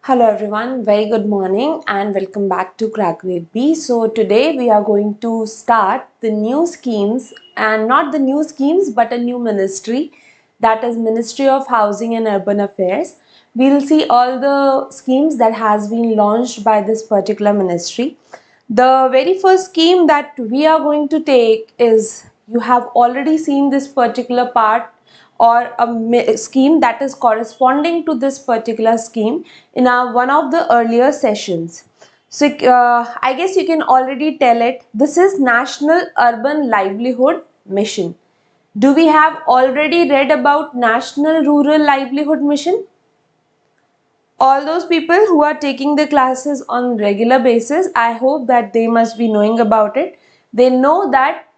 Hello everyone, very good morning and welcome back to Crack Grade B. So today we are going to start the new schemes, and not the new schemes but a new ministry, that is Ministry of Housing and Urban Affairs. We'll see all the schemes that has been launched by this particular ministry. The very first scheme that we are going to take is, you have already seen this particular part or a scheme that is corresponding to this particular scheme in one of the earlier sessions. So I guess you can already tell it. This is National Urban Livelihood Mission. Do we have already read about National Rural Livelihood Mission? All those people who are taking the classes on regular basis, I hope that they must be knowing about it. They know that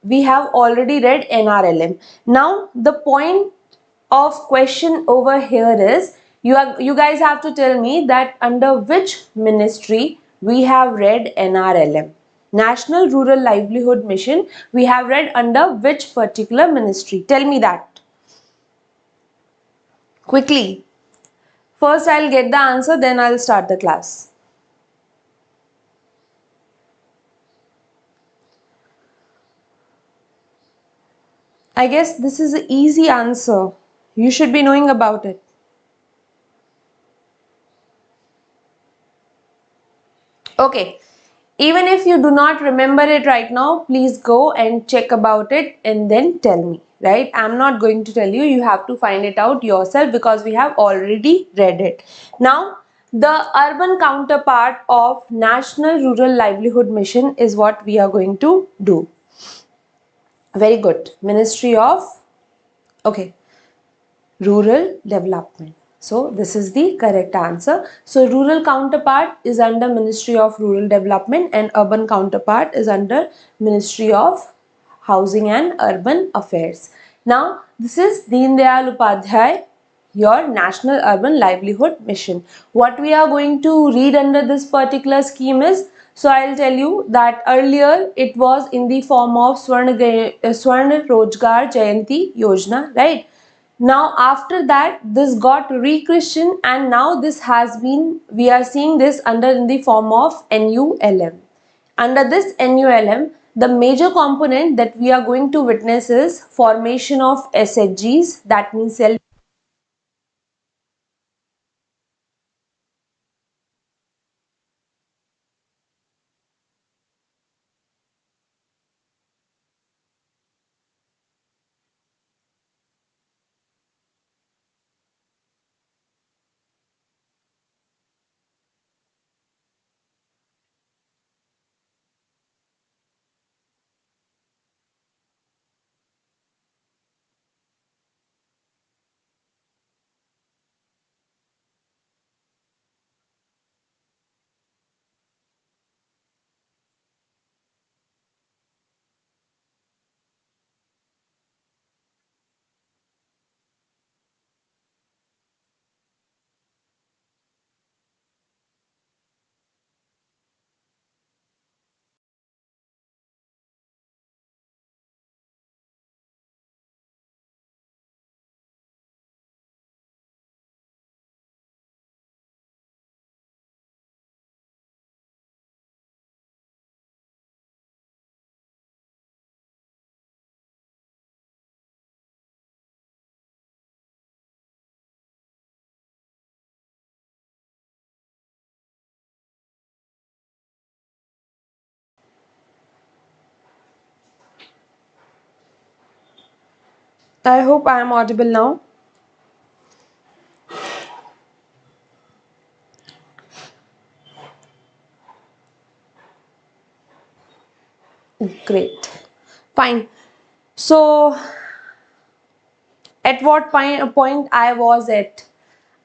we have already read NRLM. Now the point of question over here is, you guys have to tell me that under which ministry we have read NRLM. National Rural Livelihood Mission, we have read under which particular ministry? Tell me that quickly. First I'll get the answer, then I'll start the class. I guess this is an easy answer. You should be knowing about it. Okay. Even if you do not remember it right now, please go and check about it and then tell me, right? I'm not going to tell you. You have to find it out yourself because we have already read it. Now, the urban counterpart of National Rural Livelihood Mission is what we are going to do. Very good. Ministry of, okay, Rural Development. So this is the correct answer. So rural counterpart is under Ministry of Rural Development and urban counterpart is under Ministry of Housing and Urban Affairs. Now this is Deen Dayal Upadhyay, your National Urban Livelihood Mission. What we are going to read under this particular scheme is, so I'll tell you that earlier it was in the form of Swarna Rojgar Jayanti Yojna, right? Now after that this got rechristened and now this has been, we are seeing this under in the form of NULM. Under this NULM, the major component that we are going to witness is formation of SHGs, that means self. I hope I am audible now. Great. Fine. So at what point I was at?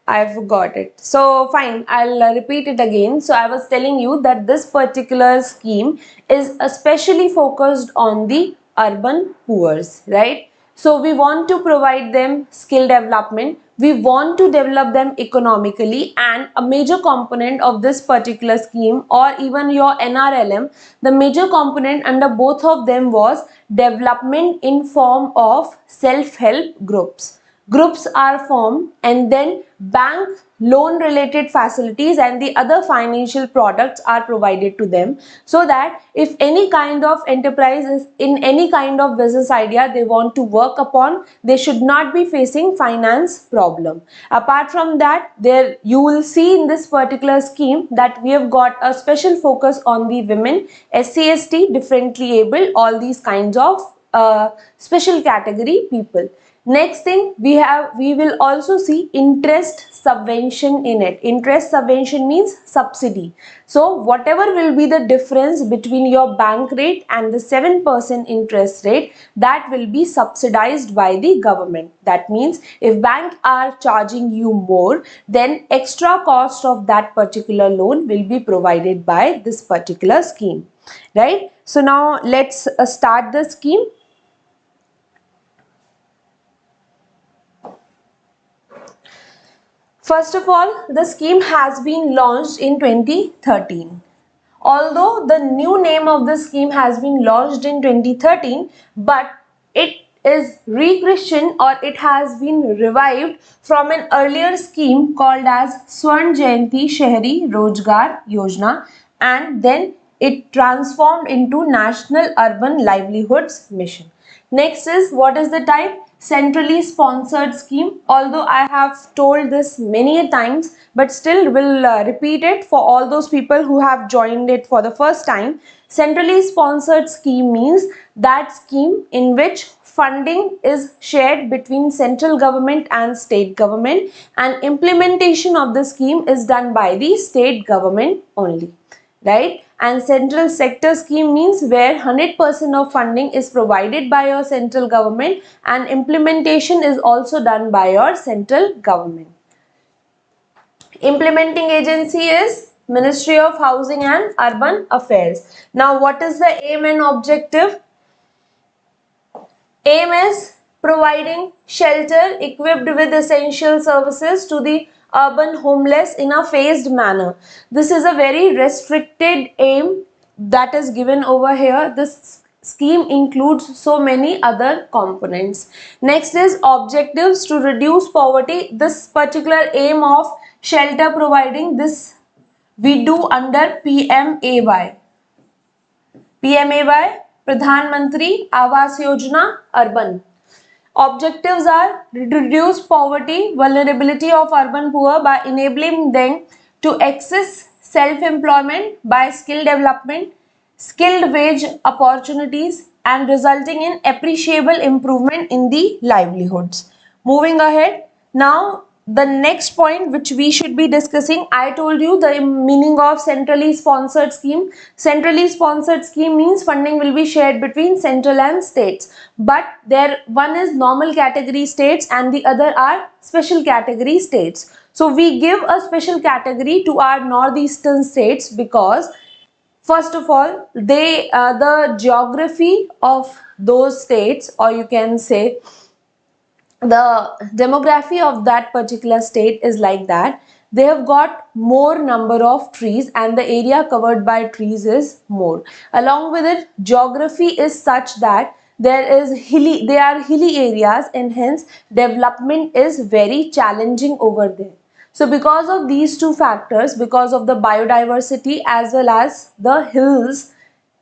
I forgot it. So fine, I'll repeat it again. So I was telling you that this particular scheme is especially focused on the urban poors, right? So we want to provide them skill development. We want to develop them economically, and a major component of this particular scheme or even your NRLM, the major component under both of them was development in form of self-help groups. groups are formed, and then bank loan related facilities and the other financial products are provided to them, so that if any kind of enterprise is in any kind of business idea they want to work upon, they should not be facing finance problem. Apart from that, there you will see in this particular scheme that we have got a special focus on the women, SC/ST, differently abled, all these kinds of special category people. Next thing we will also see interest subvention in it. Interest subvention means subsidy. So whatever will be the difference between your bank rate and the 7% interest rate, that will be subsidized by the government. That means if bank are charging you more, then extra cost of that particular loan will be provided by this particular scheme, right? So now let's start the scheme. First of all, the scheme has been launched in 2013. Although the new name of the scheme has been launched in 2013, but it is rechristened, or it has been revived from an earlier scheme called as Swर्ण Jayanti Shahri Rozgar Yojna, and then it transformed into National Urban Livelihoods Mission. Next is, what is the type? Centrally sponsored scheme. Although I have told this many times, but still will repeat it for all those people who have joined it for the first time. Centrally sponsored scheme means that scheme in which funding is shared between central government and state government, and implementation of the scheme is done by the state government only, right? And central sector scheme means where 100% of funding is provided by your central government and implementation is also done by your central government. Implementing agency is Ministry of Housing and Urban Affairs. Now what is the aim and objective? Aim is providing shelter equipped with essential services to the urban homeless in a phased manner. This is a very restricted aim that is given over here. This scheme includes so many other components. Next is objectives to reduce poverty. This particular aim of shelter providing, this we do under PMAY. PMAY, Pradhanmantri Awas Yojna Urban. Objectives are reduce poverty, vulnerability of urban poor by enabling them to access self-employment by skill development, skilled wage opportunities, and resulting in appreciable improvement in the livelihoods. Moving ahead, now the next point which we should be discussing, I told you the meaning of centrally sponsored scheme. Centrally sponsored scheme means funding will be shared between central and states, but there one is normal category states and the other are special category states. So we give a special category to our northeastern states because first of all the geography of those states, or you can say the demography of that particular state is like that they have got more number of trees and the area covered by trees is more. Along with it, geography is such that there are hilly areas and hence development is very challenging over there. So because of these two factors, because of the biodiversity as well as the hills,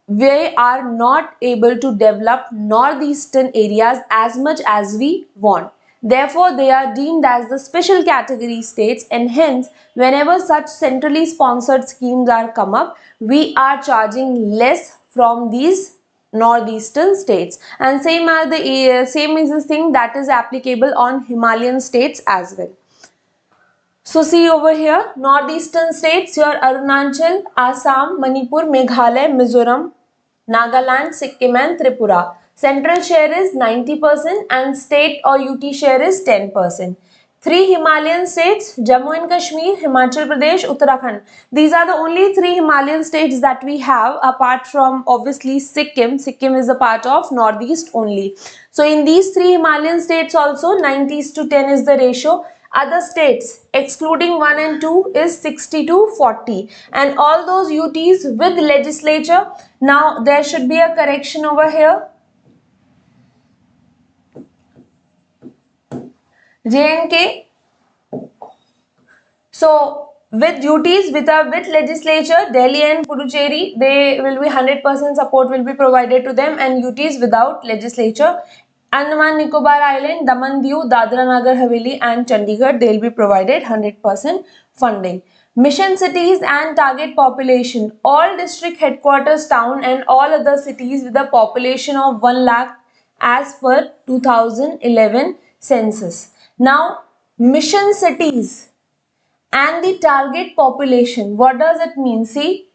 we are not able to develop northeastern areas as much as we want. Therefore, they are deemed as the special category states, and hence whenever such centrally sponsored schemes are come up, we are charging less from these northeastern states. And same is the thing that is applicable on Himalayan states as well. So see over here, northeastern states, your Arunachal, Assam, Manipur, Meghalaya, Mizoram, Nagaland, Sikkim and Tripura. Central share is 90% and state or UT share is 10%. Three Himalayan states, Jammu and Kashmir, Himachal Pradesh, Uttarakhand. These are the only three Himalayan states that we have apart from obviously Sikkim. Sikkim is a part of northeast only. So in these three Himalayan states also 90:10 is the ratio. Other states excluding 1 and 2 is 60:40, and all those UTs with legislature. Now there should be a correction over here. J&K. So with duties with legislature, Delhi and Puducherry, they will be 100% support will be provided to them, and UTs without legislature, Andaman Nicobar Island, Daman Diu, Dadra Nagar Haveli and Chandigarh, they will be provided 100% funding. Mission cities and target population, all district headquarters town and all other cities with a population of 1 lakh as per 2011 census. Now mission cities and the target population, what does it mean? See,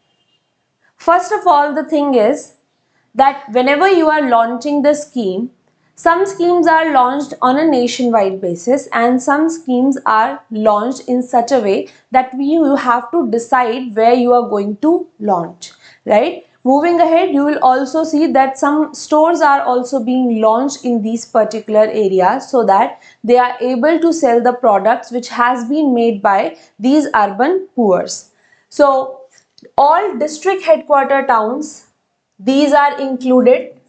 first of all, the thing is that whenever you are launching the scheme, some schemes are launched on a nationwide basis and some schemes are launched in such a way that you have to decide where you are going to launch, right? Moving ahead, you will also see that some stores are also being launched in these particular areas so that they are able to sell the products which has been made by these urban poors. So all district headquarter towns, these are included,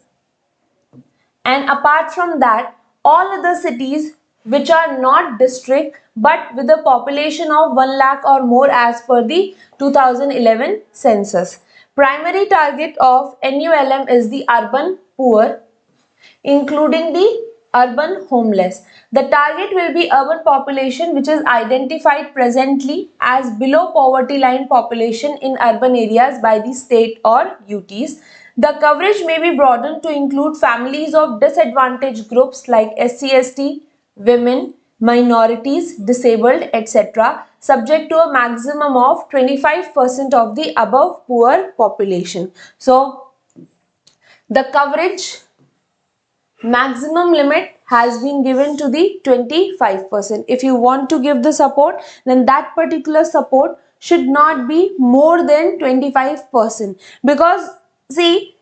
and apart from that, all other cities which are not district but with a population of 1 lakh or more as per the 2011 census. Primary target of NULM is the urban poor, including the urban homeless. The target will be urban population which is identified presently as below poverty line population in urban areas by the state or UTs. The coverage may be broadened to include families of disadvantaged groups like SC/ST, women, minorities, disabled, etc., subject to a maximum of 25% of the above poor population. So, the coverage maximum limit has been given to the 25%. If you want to give the support, then that particular support should not be more than 25%, because see,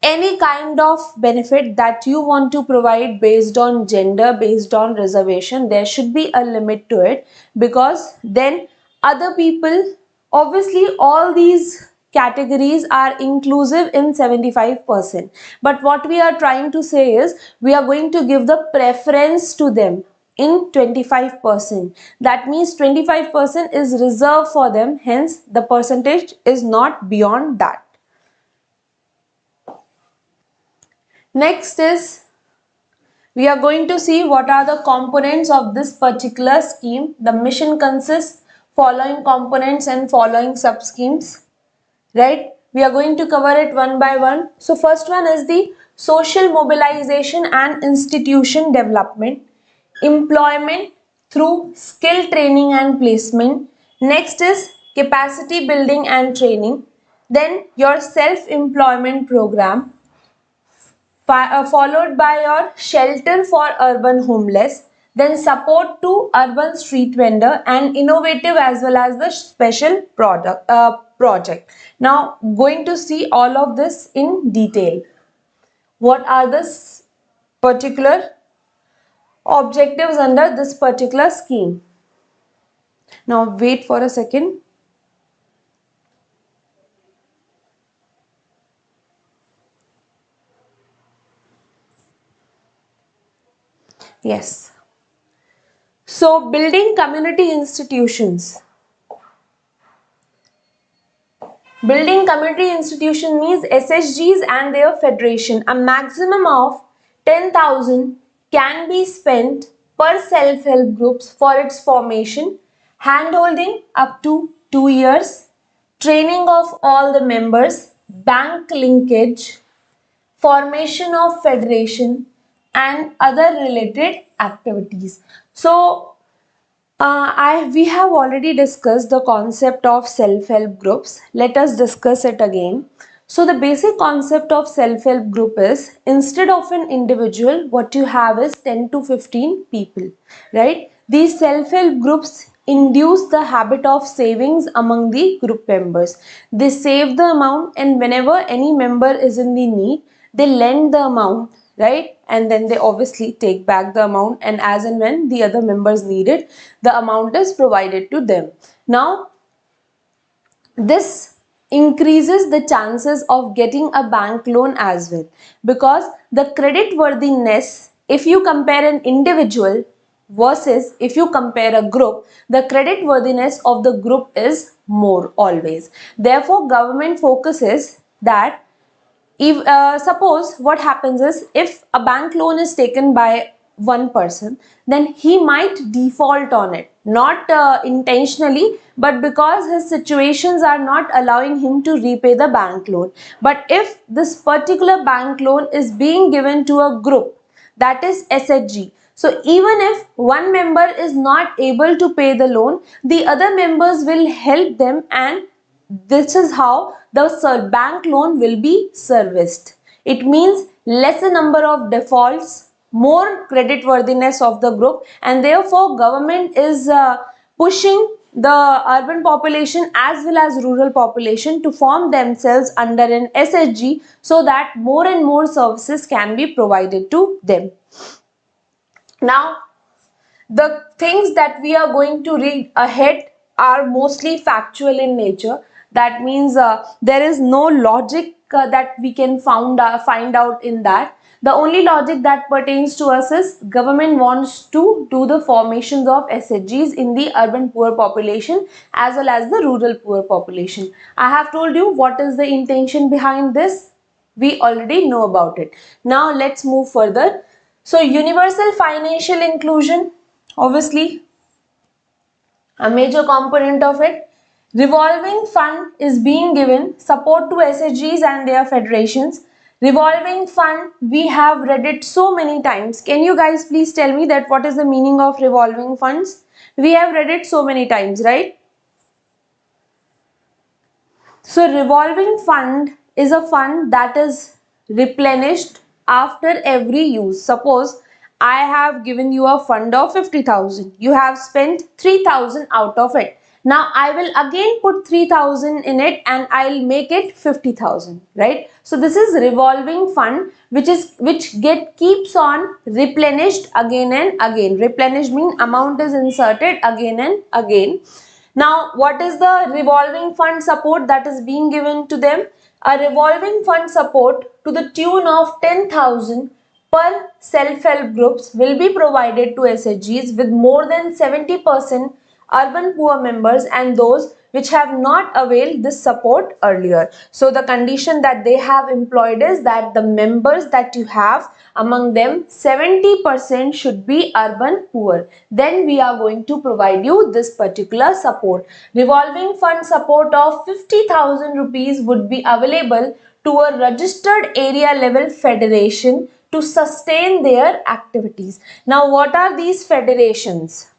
any kind of benefit that you want to provide based on gender, based on reservation, there should be a limit to it, because then other people, obviously all these categories are inclusive in 75%, but what we are trying to say is we are going to give the preference to them in 25%. That means 25% is reserved for them, hence the percentage is not beyond that. Next is, we are going to see what are the components of this particular scheme. The mission consists following components and following sub schemes, right? We are going to cover it one by one. So first one is the social mobilization and institution development, employment through skill training and placement. Next is capacity building and training. Then your self-employment program, followed by your shelter for urban homeless, then support to urban street vendor, and innovative as well as the special project. Now going to see all of this in detail. What are the particular objectives under this particular scheme? Now wait for a second. Yes. So building community institutions. Building community institution means SSGs and their federation. A maximum of 10,000 can be spent per self-help groups for its formation, handholding up to 2 years, training of all the members, bank linkage, formation of federation and other related activities. So we have already discussed the concept of self-help groups. Let us discuss it again. So the basic concept of self-help group is, instead of an individual, what you have is 10 to 15 people, right? These self-help groups induce the habit of savings among the group members. They save the amount, and whenever any member is in the need, they lend the amount, right? And then they obviously take back the amount, and as and when the other members need it, the amount is provided to them. Now, this increases the chances of getting a bank loan as well, because the credit worthiness, if you compare an individual versus if you compare a group, the credit worthiness of the group is more always. Therefore, government focuses that if suppose what happens is, if a bank loan is taken by one person, then he might default on it, not intentionally, but because his situations are not allowing him to repay the bank loan. But if this particular bank loan is being given to a group, that is SHG, so even if one member is not able to pay the loan, the other members will help them, and this is how the bank loan will be serviced. It means lesser number of defaults, more credit worthiness of the group, and therefore government is pushing the urban population as well as rural population to form themselves under an SHG so that more and more services can be provided to them. Now, the things that we are going to read ahead are mostly factual in nature. That means there is no logic that we can find out in that. The only logic that pertains to us is government wants to do the formations of SHGs in the urban poor population as well as the rural poor population. I have told you what is the intention behind this. We already know about it. Now let's move further. So universal financial inclusion, obviously a major component of it. Revolving fund is being given support to SHGs and their federations. Revolving fund, we have read it so many times. Can you guys please tell me that what is the meaning of revolving funds? We have read it so many times, right? So revolving fund is a fund that is replenished after every use. Suppose I have given you a fund of 50,000. You have spent 3,000 out of it. Now I will again put 3,000 in it and I'll make it 50,000, right? So this is revolving fund which keeps on replenished again and again. Replenished means amount is inserted again and again. Now, what is the revolving fund support that is being given to them? A revolving fund support to the tune of 10,000 per self-help groups will be provided to SHGs with more than 70% urban poor members and those which have not availed this support earlier. So the condition that they have employed is that the members that you have, among them 70% should be urban poor. Then we are going to provide you this particular support. Revolving fund support of 50,000 rupees would be available to a registered area level federation to sustain their activities. Now, what are these federations?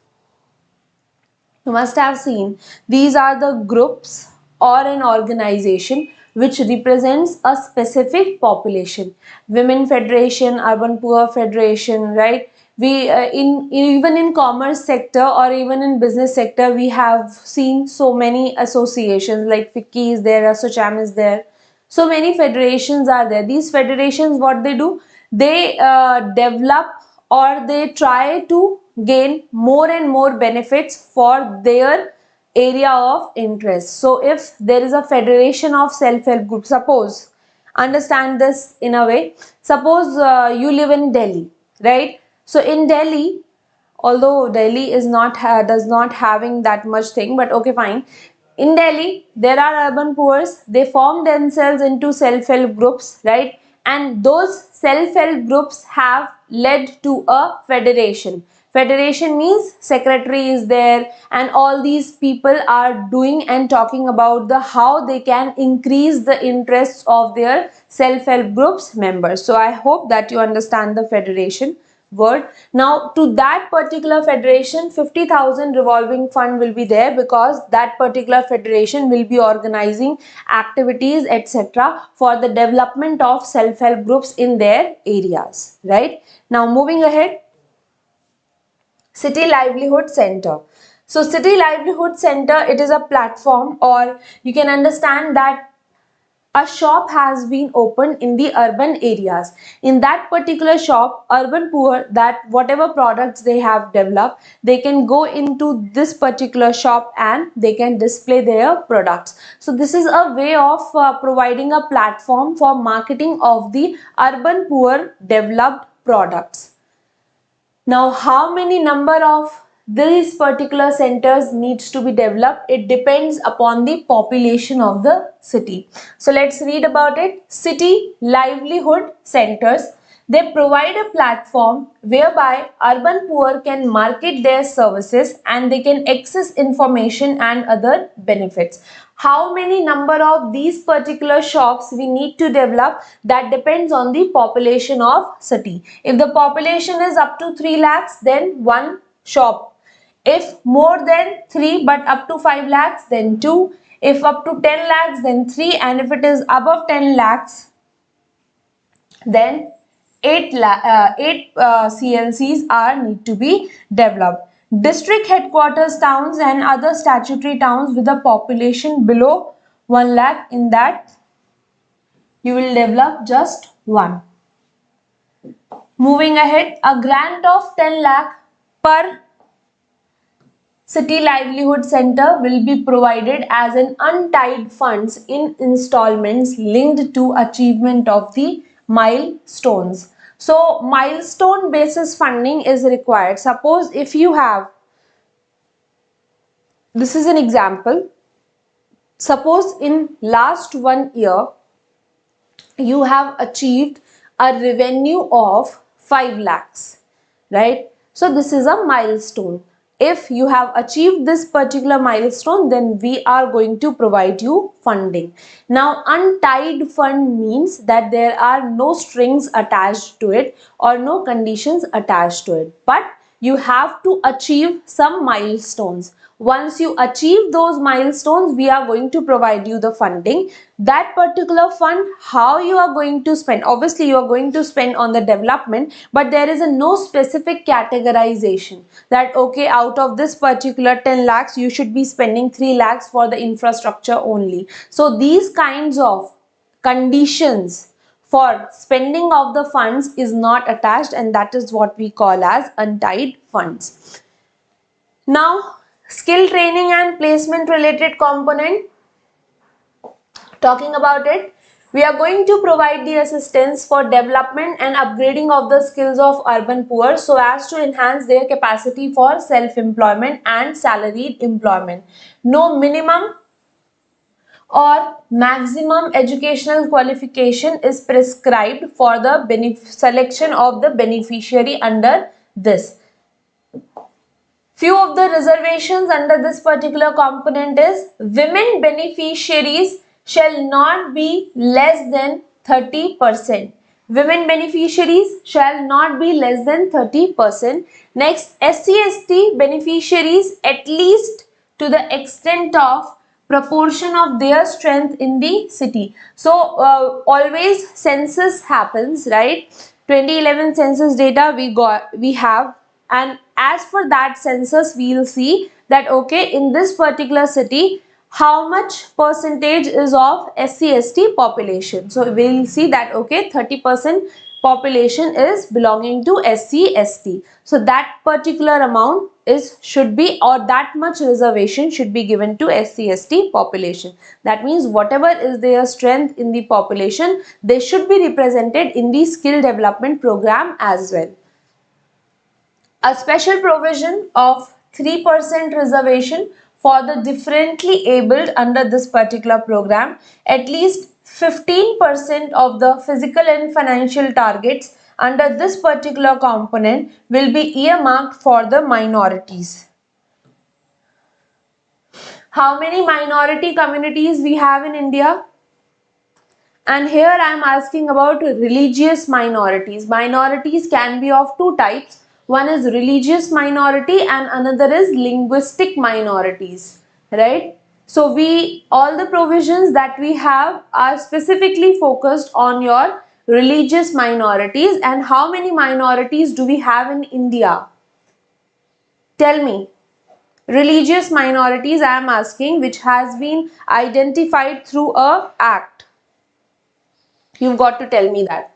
You must have seen these are the groups or an organization which represents a specific population. Women Federation, Urban Poor Federation, right? We even in commerce sector or even in business sector, we have seen so many associations like FICCI is there, ASSOCHAM is there. So many federations are there. These federations, what they do, they develop or they try to gain more and more benefits for their area of interest. So if there is a federation of self-help groups, suppose, understand this in a way, suppose you live in Delhi, right? So in Delhi, although Delhi is not does not having that much thing, but okay, fine. In Delhi, there are urban poors. They form themselves into self-help groups, right? And those self-help groups have led to a federation. Federation means secretary is there, and all these people are doing and talking about the how they can increase the interests of their self-help groups members. So I hope that you understand the federation word. Now to that particular federation, 50,000 revolving fund will be there because that particular federation will be organizing activities etc. for the development of self-help groups in their areas, right? Now moving ahead, City Livelihood Center. So City Livelihood Center, it is a platform, or you can understand that a shop has been opened in the urban areas. In that particular shop, urban poor, that whatever products they have developed, they can go into this particular shop and they can display their products. So this is a way of providing a platform for marketing of the urban poor developed products. Now, how many number of these particular centers needs to be developed? It depends upon the population of the city. So let's read about it. City livelihood centers. They provide a platform whereby urban poor can market their services and they can access information and other benefits. How many number of these particular shops we need to develop, that depends on the population of city. If the population is up to 3 lakhs, then one shop. If more than 3 but up to 5 lakhs, then 2. If up to 10 lakhs, then 3. And if it is above 10 lakhs, then 8 CLCs are need to be developed. District headquarters towns and other statutory towns with a population below 1 lakh, in that you will develop just one. Moving ahead, a grant of 10 lakh per city livelihood center will be provided as an untied funds in installments linked to achievement of the milestones. So milestone basis funding is required. Suppose if you have, this is an example, suppose in last 1 year you have achieved a revenue of 5 lakhs, right? So this is a milestone. If you have achieved this particular milestone, then we are going to provide you funding. Now, untied fund means that there are no strings attached to it or no conditions attached to it, but you have to achieve some milestones. Once you achieve those milestones, we are going to provide you the funding. That particular fund, how you are going to spend, obviously you are going to spend on the development, but there is a no specific categorization that okay, out of this particular 10 lakhs you should be spending 3 lakhs for the infrastructure only. So these kinds of conditions for spending of the funds is not attached, and that is what we call as untied funds. Now, skill training and placement related component, talking about it, we are going to provide the assistance for development and upgrading of the skills of urban poor so as to enhance their capacity for self-employment and salaried employment. No minimum or maximum educational qualification is prescribed for the selection of the beneficiary under this. Few of the reservations under this particular component is women beneficiaries shall not be less than 30%. Women beneficiaries shall not be less than 30%. Next, SC/ST beneficiaries at least to the extent of proportion of their strength in the city. So always census happens, right? 2011 census data we have, and as per that census we will see that okay, in this particular city how much percentage is of SC/ST population. So we will see that okay, 30% population is belonging to SC/ST. So that particular amount should be, or that much reservation should be given to SC/ST population. That means whatever is their strength in the population, they should be represented in the skill development program as well. A special provision of 3% reservation for the differently abled under this particular program. At least 15% of the physical and financial targets under this particular component will be earmarked for the minorities. How many minority communities we have in India? And here I am asking about religious minorities. Minorities can be of two types. One is religious minority and another is linguistic minorities, right? So all the provisions that we have are specifically focused on your religious minorities. And how many minorities do we have in India? Tell me. Religious minorities I am asking, which has been identified through a act. You've got to tell me that.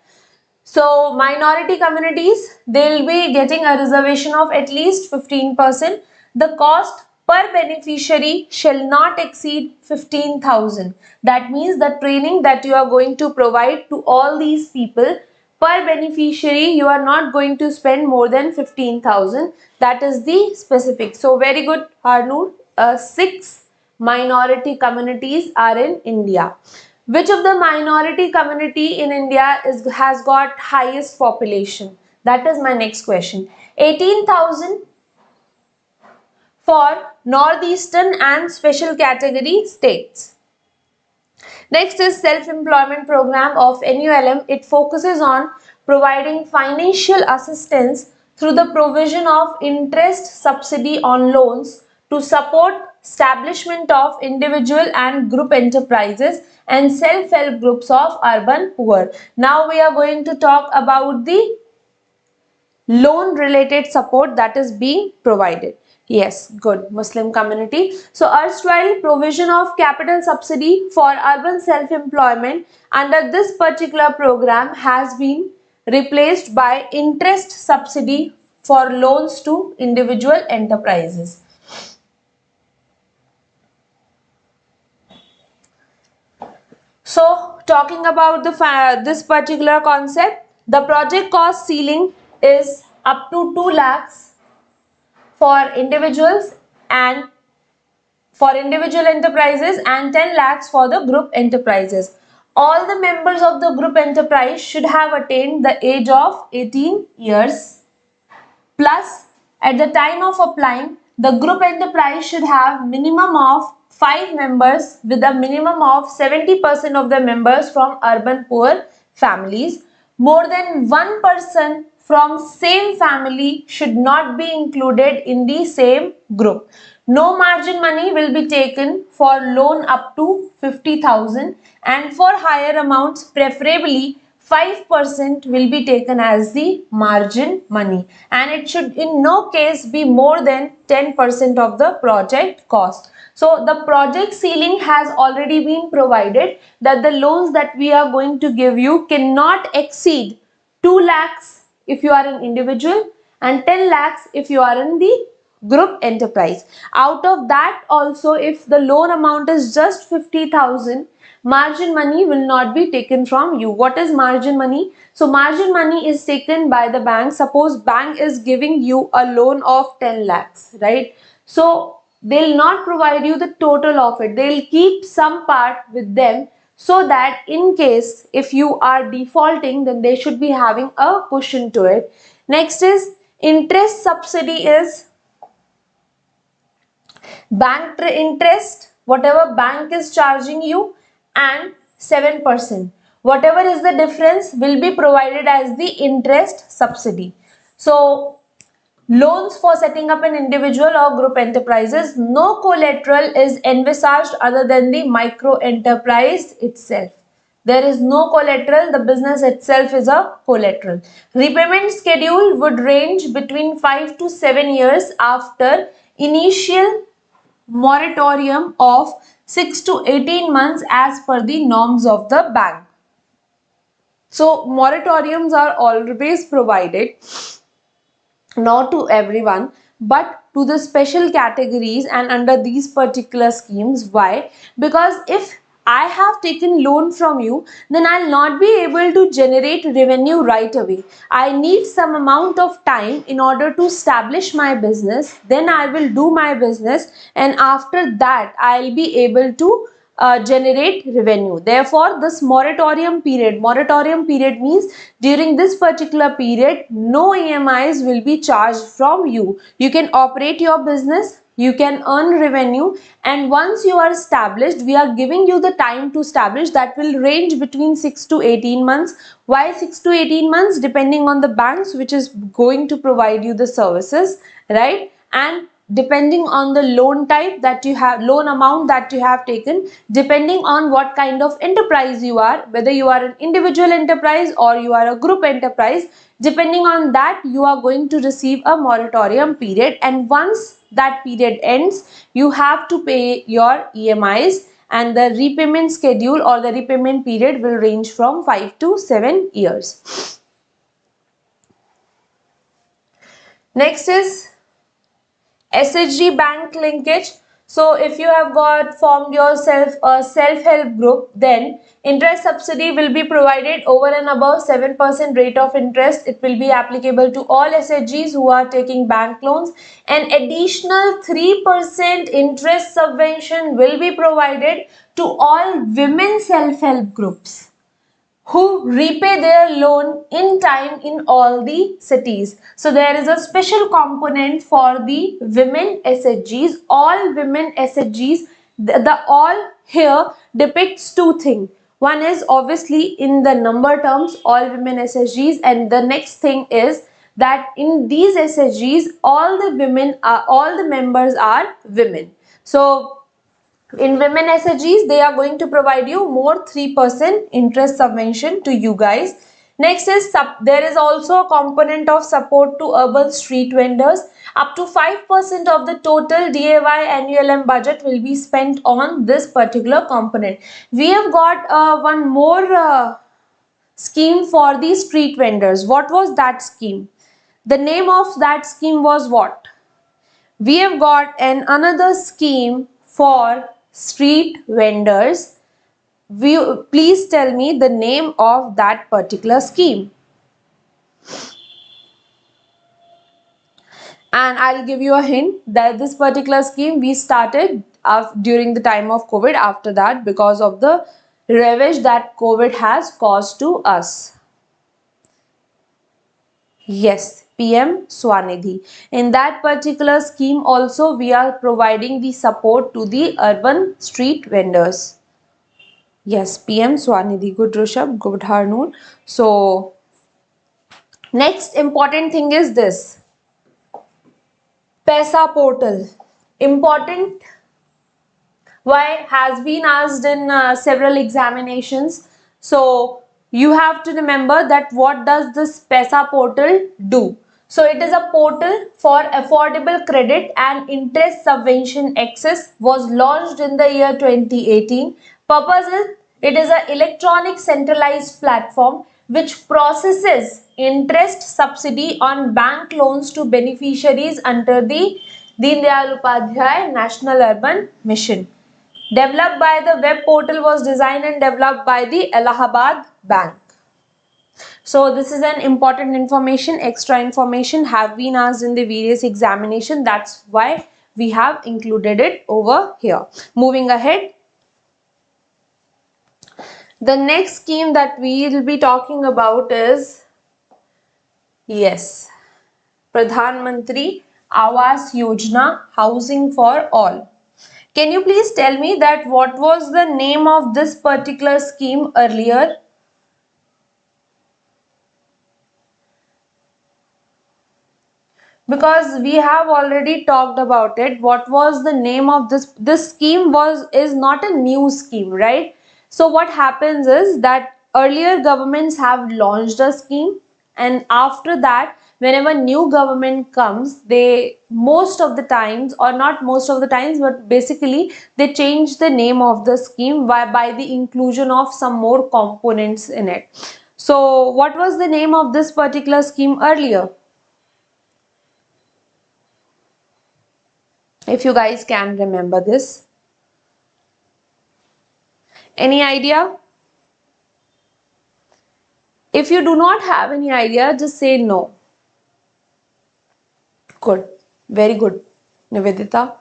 So minority communities, they will be getting a reservation of at least 15%. The cost per beneficiary shall not exceed 15,000. That means the training that you are going to provide to all these people per beneficiary you are not going to spend more than 15,000. That is the specific. So very good, Harnoor. 6 minority communities are in India. Which of the minority community in India has got highest population? That is my next question. 18,000 for northeastern and special category states. Next is self-employment program of NULM. It focuses on providing financial assistance through the provision of interest subsidy on loans to support establishment of individual and group enterprises and self-help groups of urban poor. Now we are going to talk about the loan related support that is being provided. Yes, good. Muslim community. So erstwhile provision of capital subsidy for urban self-employment under this particular program has been replaced by interest subsidy for loans to individual enterprises. So talking about this particular concept, the project cost ceiling is up to 2 lakhs for individuals and for individual enterprises and 10 lakhs for the group enterprises. All the members of the group enterprise should have attained the age of 18 years. Plus, at the time of applying, the group enterprise should have minimum of 5 members with a minimum of 70% of the members from urban poor families. More than one person from same family should not be included in the same group. No margin money will be taken for loan up to 50,000 and for higher amounts preferably 5% will be taken as the margin money, and it should in no case be more than 10% of the project cost. So the project ceiling has already been provided that the loans that we are going to give you cannot exceed 2 lakhs if you are an individual and 10 lakhs if you are in the group enterprise. Out of that also, if the loan amount is just 50,000, margin money will not be taken from you. What is margin money? So margin money is taken by the bank. Suppose bank is giving you a loan of 10 lakhs, right? So they'll not provide you the total of it. They'll keep some part with them so that in case if you are defaulting, then they should be having a cushion to it. Next is interest subsidy is bank interest, whatever bank is charging you, and 7%. Whatever is the difference will be provided as the interest subsidy. So loans for setting up an individual or group enterprises, no collateral is envisaged other than the micro enterprise itself. There is no collateral, the business itself is a collateral. Repayment schedule would range between 5 to 7 years after initial moratorium of 6 to 18 months as per the norms of the bank. So moratoriums are always provided, not to everyone, but to the special categories and under these particular schemes. Why? Because if I have taken loan from you, then I'll not be able to generate revenue right away. I need some amount of time in order to establish my business. Then I will do my business, and after that I'll be able to generate revenue. Therefore, this moratorium period means during this particular period, no EMIs will be charged from you. You can operate your business, you can earn revenue, and once you are established, we are giving you the time to establish. That will range between 6 to 18 months. Why 6 to 18 months? Depending on the banks which is going to provide you the services, right? And depending on the loan type that you have, loan amount that you have taken, depending on what kind of enterprise you are, whether you are an individual enterprise or you are a group enterprise, depending on that you are going to receive a moratorium period, and once that period ends, you have to pay your EMIs, and the repayment schedule or the repayment period will range from 5 to 7 years. Next is SHG bank linkage. So if you have got formed yourself a self-help group, then interest subsidy will be provided over and above 7% rate of interest. It will be applicable to all SHGs who are taking bank loans. An additional 3% interest subvention will be provided to all women self-help groups who repay their loan in time in all the cities. So there is a special component for the women SHGs. All women SHGs, the all here depicts two things. One is obviously in the number terms, all women SHGs, and the next thing is that in these SHGs, all the members are women. So in women SHGs, they are going to provide you more 3% interest subvention to you guys. Next is there is also a component of support to urban street vendors. Up to 5% of the total DAY annual budget will be spent on this particular component. We have got one more scheme for the street vendors. What was that scheme? The name of that scheme was what? We have got another scheme for street vendors. Please tell me the name of that particular scheme. And I'll give you a hint that this particular scheme we started during the time of COVID, after that, because of the ravage that COVID has caused to us. Yes, PM Swanidhi. In that particular scheme also we are providing the support to the urban street vendors. Yes, PM Swanidhi. Good, Rishabh. Good, Harnoon. So, next important thing is this. Paisa portal. Important. Why? Has been asked in several examinations. So, you have to remember that what does this Paisa portal do? So it is a portal for affordable credit and interest subvention access, was launched in the year 2018. Purpose is it is an electronic centralized platform which processes interest subsidy on bank loans to beneficiaries under the Deen Dayal Upadhyay National Urban Mission. Developed by the web portal was designed and developed by the Allahabad Bank. So this is an important information, extra information have been asked in the various examination. That's why we have included it over here. Moving ahead. The next scheme that we will be talking about is, yes, Pradhanmantri Awas Yojna, housing for all. Can you please tell me that what was the name of this particular scheme earlier? Because we have already talked about it. What was the name of this scheme? Is not a new scheme, right? So what happens is that earlier governments have launched a scheme, and after that whenever new government comes, they most of the times, or not most of the times, but basically they change the name of the scheme by the inclusion of some more components in it. So what was the name of this particular scheme earlier? If you guys can remember this. Any idea? If you do not have any idea, just say no. Good. Very good, Nivedita.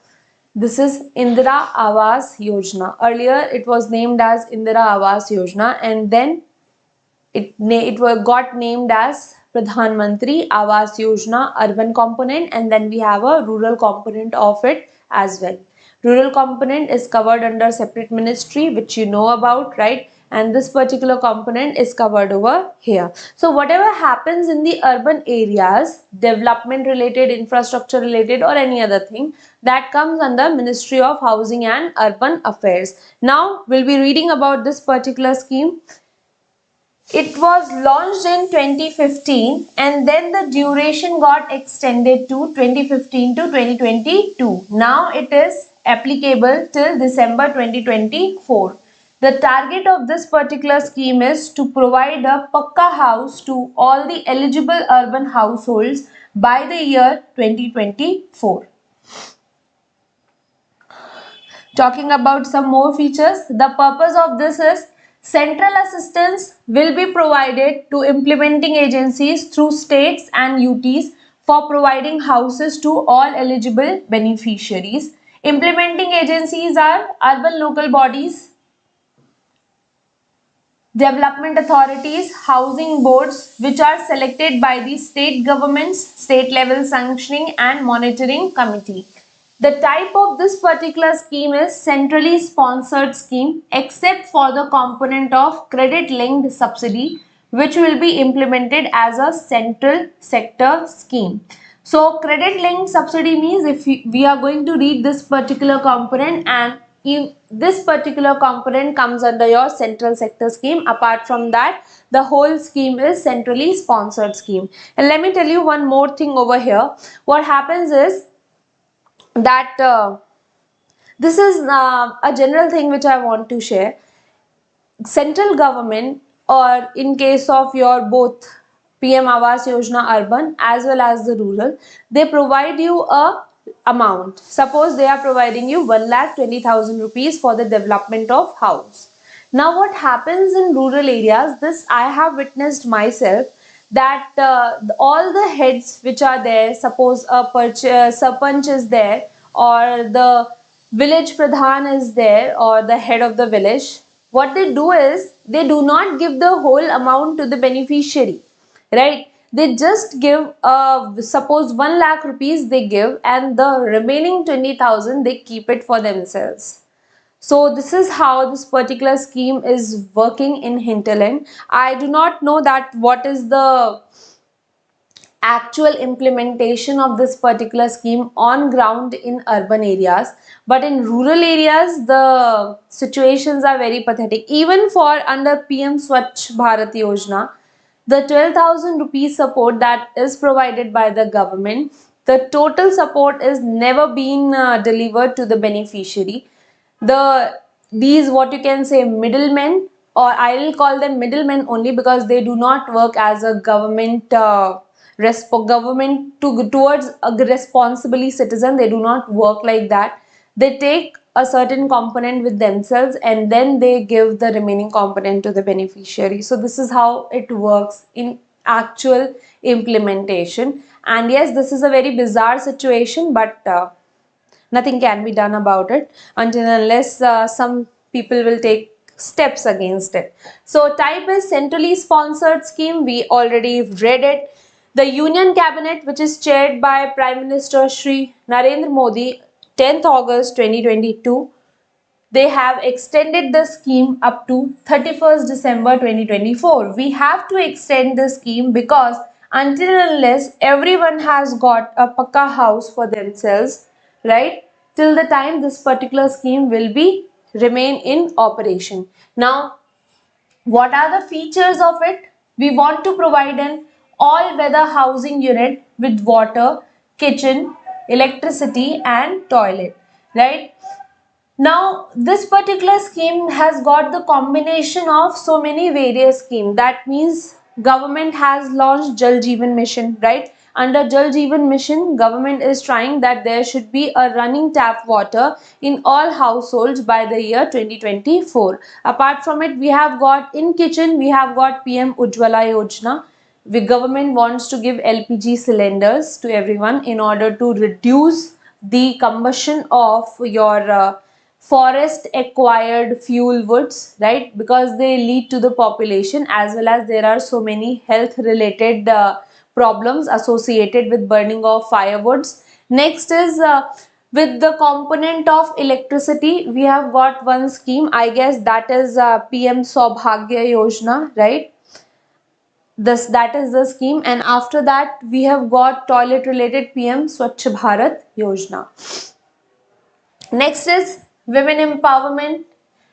This is Indira Awas Yojna. Earlier it was named as Indira Awas Yojna, and then it got named as Pradhanmantri Awas Yojna urban component, and then we have a rural component of it as well. Rural component is covered under separate ministry, which you know about, right? And this particular component is covered over here. So whatever happens in the urban areas, development related, infrastructure related, or any other thing, that comes under Ministry of Housing and Urban Affairs. Now we'll be reading about this particular scheme. It was launched in 2015, and then the duration got extended to 2015 to 2022. Now it is applicable till December 2024. The target of this particular scheme is to provide a Pakka house to all the eligible urban households by the year 2024. Talking about some more features, the purpose of this is central assistance will be provided to implementing agencies through states and UTs for providing houses to all eligible beneficiaries. Implementing agencies are urban local bodies, development authorities, housing boards, which are selected by the state governments, state level sanctioning and monitoring committee. The type of this particular scheme is centrally sponsored scheme, except for the component of credit linked subsidy, which will be implemented as a central sector scheme. So credit linked subsidy means if we are going to read this particular component, and if this particular component comes under your central sector scheme, apart from that the whole scheme is centrally sponsored scheme. And let me tell you one more thing over here. What happens is that this is a general thing which I want to share. Central government, or in case of your both PM Awas Yojna urban as well as the rural, they provide you a amount. Suppose they are providing you 1,20,000 rupees for the development of house. Now what happens in rural areas, this I have witnessed myself, that all the heads which are there, suppose a sarpanch is there, or the village pradhan is there, or the head of the village, what they do is they do not give the whole amount to the beneficiary, right? They just give suppose 1 lakh rupees they give, and the remaining 20,000 they keep it for themselves. So this is how this particular scheme is working in hinterland. I do not know that what is the actual implementation of this particular scheme on ground in urban areas, but in rural areas the situations are very pathetic. Even for under PM Swachh Bharat Yojna, the 12,000 rupees support that is provided by the government, the total support is never been delivered to the beneficiary. These, what you can say, middlemen, or I will call them middlemen only because they do not work as a government towards a responsibly citizen. They do not work like that. They take a certain component with themselves and then they give the remaining component to the beneficiary. So this is how it works in actual implementation. And yes, this is a very bizarre situation, but nothing can be done about it until unless some people will take steps against it. So type is centrally sponsored scheme. We already read it. The Union Cabinet, which is chaired by Prime Minister Shri Narendra Modi, 10th August 2022, they have extended the scheme up to 31st December 2024. We have to extend the scheme because until and unless everyone has got a pakka house for themselves, right, till the time this particular scheme will be remain in operation. Now, what are the features of it? We want to provide an all-weather housing unit with water, kitchen, electricity and toilet, right? Now, this particular scheme has got the combination of so many various schemes. That means government has launched Jal Jeevan Mission, right? Under Jal Jeevan Mission, government is trying that there should be a running tap water in all households by the year 2024. Apart from it, we have got in kitchen, we have got PM Ujjwala Yojna. The government wants to give LPG cylinders to everyone in order to reduce the combustion of your forest acquired fuel woods, right, because they lead to the population, as well as there are so many health related problems associated with burning of firewoods. Next is with the component of electricity, we have got one scheme, I guess that is PM Saubhagya Yojna, right? That is the scheme. And after that we have got toilet related PM Swachh Bharat Yojna. Next is women empowerment.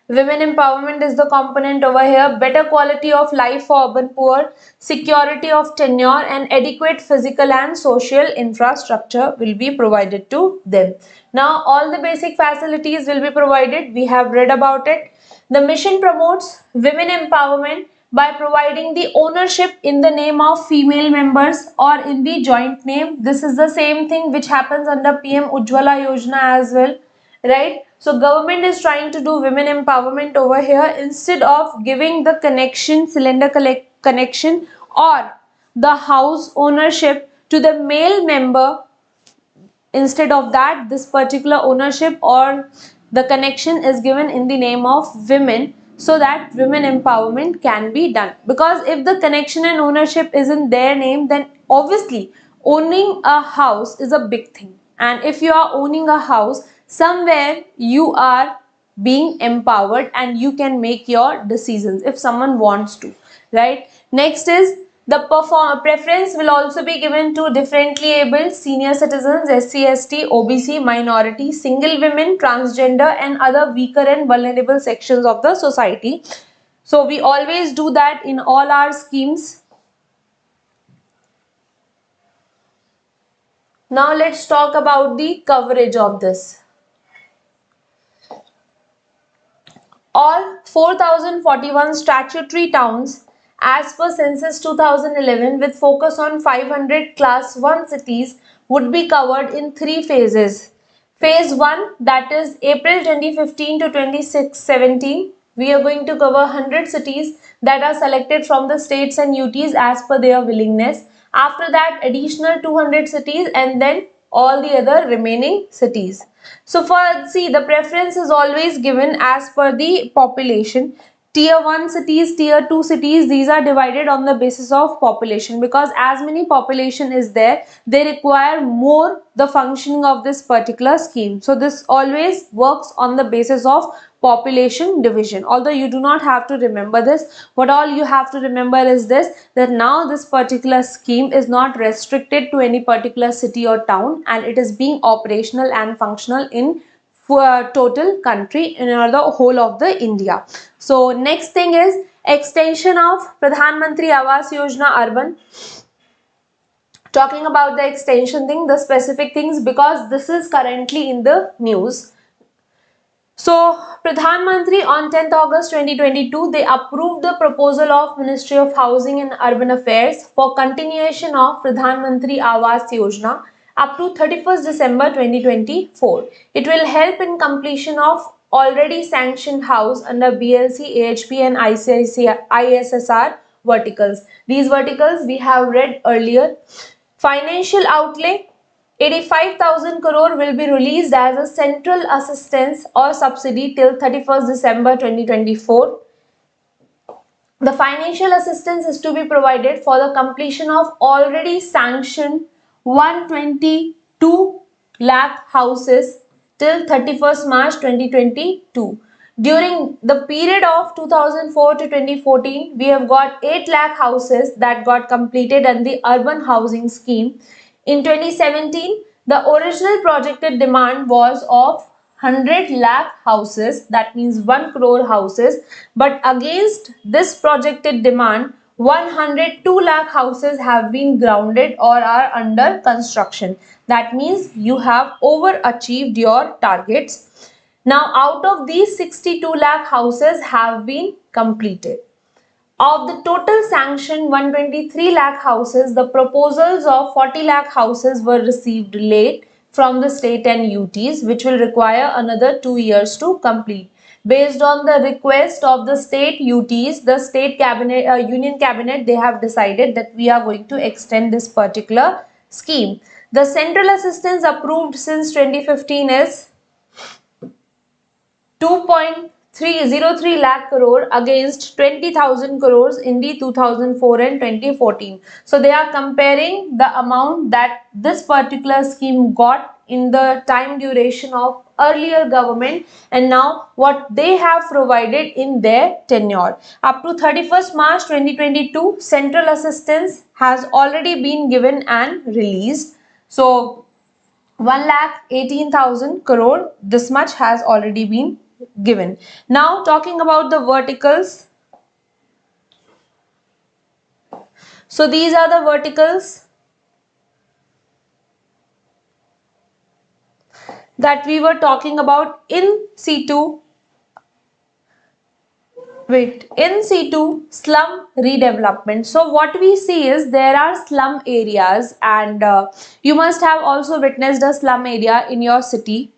Women empowerment is the component over here. Better quality of life for urban poor, security of tenure and adequate physical and social infrastructure will be provided to them. Now all the basic facilities will be provided. We have read about it. The mission promotes women empowerment by providing the ownership in the name of female members or in the joint name. This is the same thing which happens under PM Ujjwala Yojna as well. right? So government is trying to do women empowerment over here. Instead of giving the connection, cylinder connection or the house ownership to the male member, instead of that, this particular ownership or the connection is given in the name of women, so that women empowerment can be done. Because if the connection and ownership is in their name, then obviously owning a house is a big thing. And if you are owning a house, somewhere you are being empowered and you can make your decisions if someone wants to, right? Next is the preference will also be given to differently abled, senior citizens, SC, ST, OBC, minority, single women, transgender and other weaker and vulnerable sections of the society. So we always do that in all our schemes. Now let's talk about the coverage of this. All 4,041 statutory towns as per census 2011 with focus on 500 class 1 cities would be covered in 3 phases. Phase 1, that is April 2015 to 2017, we are going to cover 100 cities that are selected from the states and UTs as per their willingness. After that, additional 200 cities and then all the other remaining cities. So for, see, the preference is always given as per the population. Tier 1 cities, tier 2 cities, these are divided on the basis of population, because as many population is there, they require more the functioning of this particular scheme. So this always works on the basis of population division. Although you do not have to remember this, what all you have to remember is this, that now this particular scheme is not restricted to any particular city or town, and it is being operational and functional in total country in the whole of the India. So next thing is extension of Pradhanmantri Awas Yojna Urban. Talking about the extension thing, the specific things, because this is currently in the news. So Pradhanmantri on 10th August 2022, they approved the proposal of Ministry of Housing and Urban Affairs for continuation of Pradhanmantri Awas Yojna up to 31st December 2024. It will help in completion of already sanctioned house under BLC, AHP and ISSR verticals. These verticals we have read earlier. Financial outlay, 85,000 crore will be released as a central assistance or subsidy till 31st December 2024. The financial assistance is to be provided for the completion of already sanctioned 122 lakh houses till 31st March 2022. During the period of 2004 to 2014, we have got 8 lakh houses that got completed in the urban housing scheme. In 2017, the original projected demand was of 100 lakh houses, that means 1 crore houses, but against this projected demand, 102 lakh houses have been grounded or are under construction. That means you have overachieved your targets. Now, out of these, 62 lakh houses have been completed. Of the total sanctioned 123 lakh houses, the proposals of 40 lakh houses were received late from the state and UTs, which will require another 2 years to complete. Based on the request of the state UTs, the state cabinet, union cabinet, they have decided that we are going to extend this particular scheme. The central assistance approved since 2015 is 2.303 lakh crore against 20,000 crores in the 2004 and 2014. So they are comparing the amount that this particular scheme got in the time duration of earlier government and now what they have provided in their tenure. Up to 31st March 2022, central assistance has already been given and released. So 1,18,000 crore, this much has already been given. Now talking about the verticals. So these are the verticals that we were talking about in situ. In situ slum redevelopment. So what we see is there are slum areas and you must have also witnessed a slum area in your city.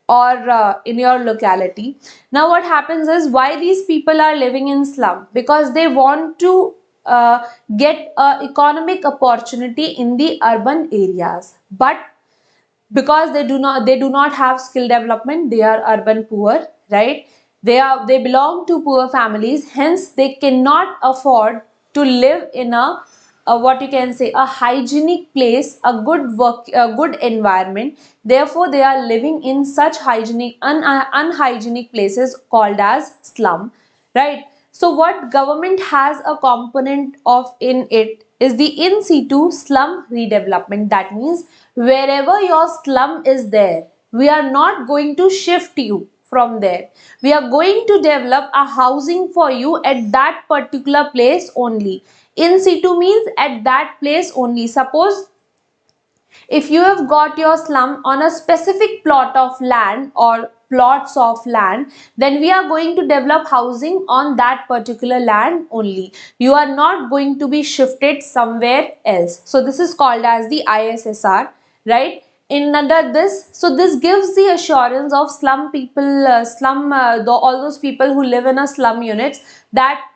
or in your locality. Now what happens is, why these people are living in slum? Because they want to get a economic opportunity in the urban areas, but because they do not have skill development, they are urban poor, right? They belong to poor families, hence they cannot afford to live in a what you can say, a hygienic place, a good work, a good environment. Therefore they are living in such unhygienic places called as slum, right? So what government has a component of in it is the in situ slum redevelopment. That means wherever your slum is there, we are not going to shift you from there. We are going to develop a housing for you at that particular place only. In situ means at that place only. Suppose if you have got your slum on a specific plot of land or plots of land, then we are going to develop housing on that particular land only. You are not going to be shifted somewhere else. So this is called as the ISSR, right? In under this, so this gives the assurance of slum people, all those people who live in a slum units, that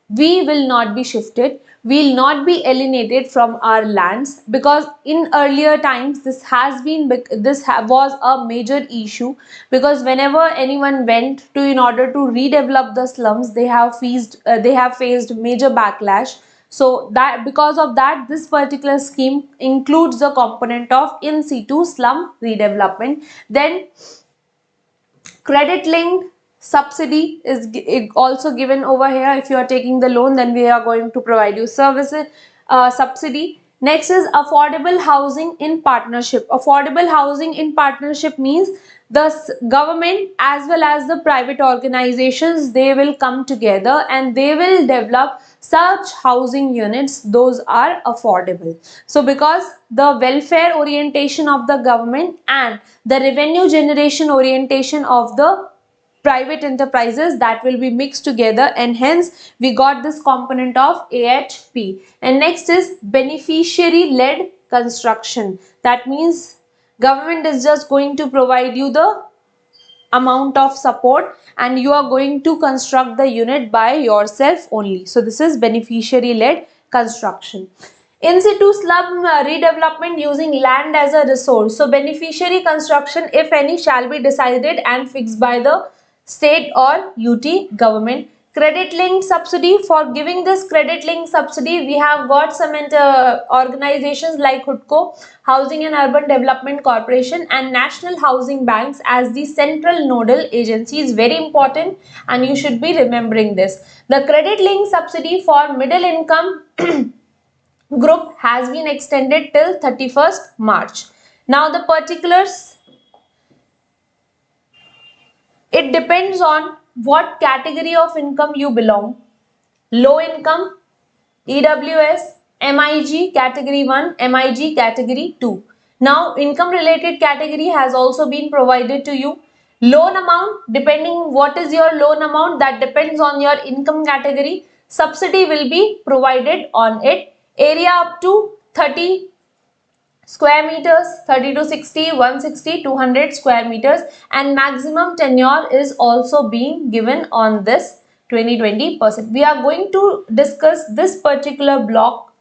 we will not be shifted, we will not be alienated from our lands. Because in earlier times was a major issue, because whenever anyone went to in order to redevelop the slums, they have faced major backlash. So that because of that, this particular scheme includes the component of in situ slum redevelopment. Then credit linked subsidy is also given over here. If you are taking the loan, then we are going to provide you services, subsidy. Next is affordable housing in partnership. Affordable housing in partnership means the government as well as the private organizations, they will come together and they will develop such housing units, those are affordable. So because the welfare orientation of the government and the revenue generation orientation of the private enterprises, that will be mixed together, and hence we got this component of AHP. And next is beneficiary led construction. That means government is just going to provide you the amount of support and you are going to construct the unit by yourself only. So this is beneficiary led construction. In situ slum redevelopment using land as a resource. So beneficiary construction, if any, shall be decided and fixed by the state or UT government. Credit linked subsidy. For giving this credit linked subsidy, we have got some organizations like HUDCO, Housing and Urban Development Corporation, and National Housing Banks as the central nodal agencies. Very important, and you should be remembering this. The credit linked subsidy for middle income group has been extended till 31st March. Now the particulars, it depends on what category of income you belong. Low income, EWS, MIG category 1, MIG category 2. Now income related category has also been provided to you. Loan amount, depending what is your loan amount, that depends on your income category. Subsidy will be provided on it. Area up to 30 square meters, 30 to 60, 160, 200 square meters, and maximum tenure is also being given on this 20%. We are going to discuss this particular block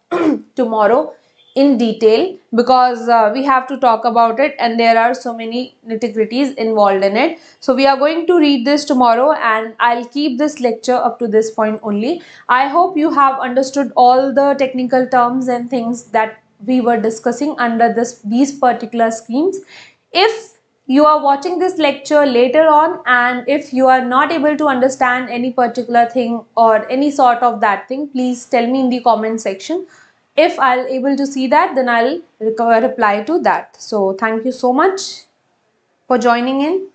tomorrow in detail, because we have to talk about it and there are so many nitty-gritties involved in it. So we are going to read this tomorrow and I'll keep this lecture up to this point only. I hope you have understood all the technical terms and things that we were discussing under these particular schemes. If you are watching this lecture later on and if you are not able to understand any particular thing or any sort of that thing, please tell me in the comment section. If I'll able to see that, then I'll reply to that. So thank you so much for joining in.